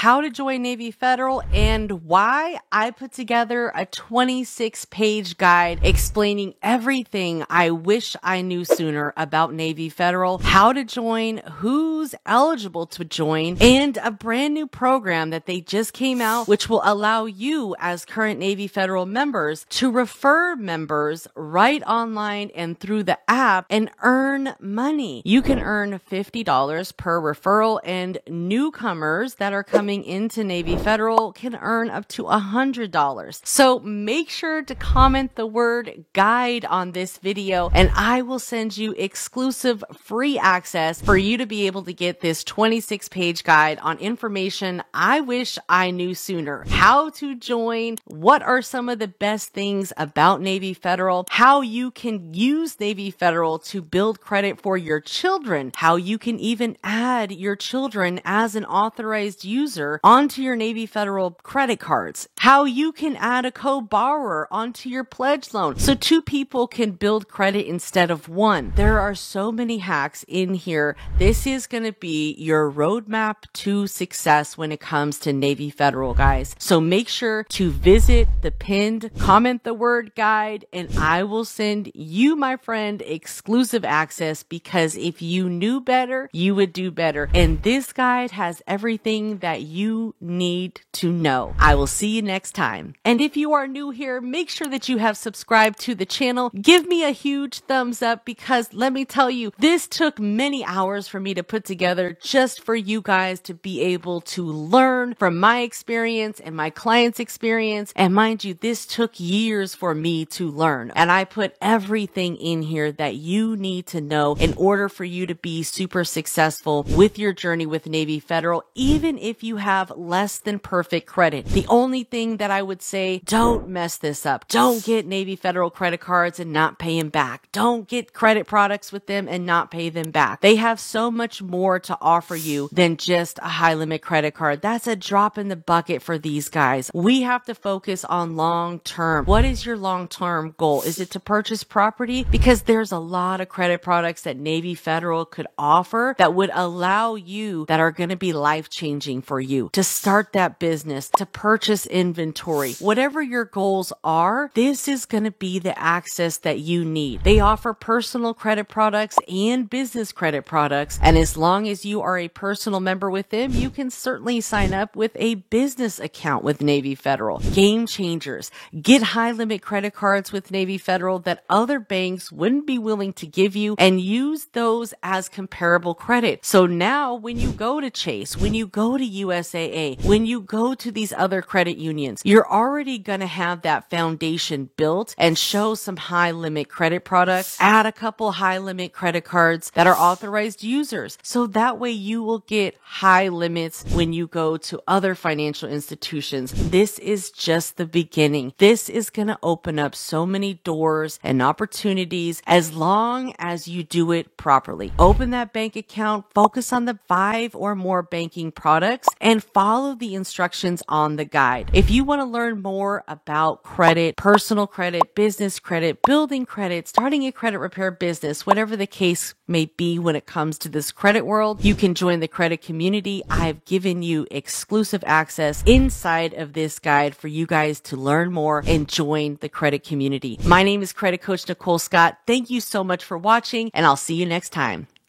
how to join Navy Federal, and why I put together a 26-page guide explaining everything I wish I knew sooner about Navy Federal, how to join, who's eligible to join, and a brand new program that they just came out, which will allow you as current Navy Federal members to refer members right online and through the app and earn money. You can earn $50 per referral, and newcomers that are coming into Navy Federal can earn up to $100. So make sure to comment the word guide on this video, and I will send you exclusive free access for you to be able to get this 26-page guide on information I wish I knew sooner. How to join, what are some of the best things about Navy Federal, how you can use Navy Federal to build credit for your children, how you can even add your children as an authorized user onto your Navy Federal credit cards, how you can add a co-borrower onto your pledge loan so two people can build credit instead of one. There are so many hacks in here. This is going to be your roadmap to success when it comes to Navy Federal, guys. So make sure to visit the pinned, comment the word guide, and I will send you, my friend, exclusive access, because if you knew better, you would do better. And this guide has everything that you need to know. I will see you next time. And if you are new here, make sure that you have subscribed to the channel. Give me a huge thumbs up, because let me tell you, this took many hours for me to put together just for you guys to be able to learn from my experience and my clients' experience. And mind you, this took years for me to learn. And I put everything in here that you need to know in order for you to be super successful with your journey with Navy Federal, even if you have less than perfect credit. The only thing that I would say, don't mess this up. Don't get Navy Federal credit cards and not pay them back. Don't get credit products with them and not pay them back. They have so much more to offer you than just a high limit credit card. That's a drop in the bucket for these guys. We have to focus on long term. What is your long term goal? Is it to purchase property? Because there's a lot of credit products that Navy Federal could offer that would allow you, that are going to be life changing for you, to start that business, to purchase inventory. Whatever your goals are, this is going to be the access that you need. They offer personal credit products and business credit products. And as long as you are a personal member with them, you can certainly sign up with a business account with Navy Federal. Game changers. Get high limit credit cards with Navy Federal that other banks wouldn't be willing to give you, and use those as comparable credit. So now when you go to Chase, when you go to USAA, when you go to these other credit unions, you're already going to have that foundation built and show some high limit credit products. Add a couple high limit credit cards that are authorized users. So that way you will get high limits when you go to other financial institutions. This is just the beginning. This is going to open up so many doors and opportunities as long as you do it properly. Open that bank account, focus on the 5 or more banking products, and follow the instructions on the guide. If you want to learn more about credit, personal credit, business credit, building credit, starting a credit repair business, whatever the case may be when it comes to this credit world, you can join the credit community. I've given you exclusive access inside of this guide for you guys to learn more and join the credit community. My name is Credit Coach Nicole Scott. Thank you so much for watching, and I'll see you next time.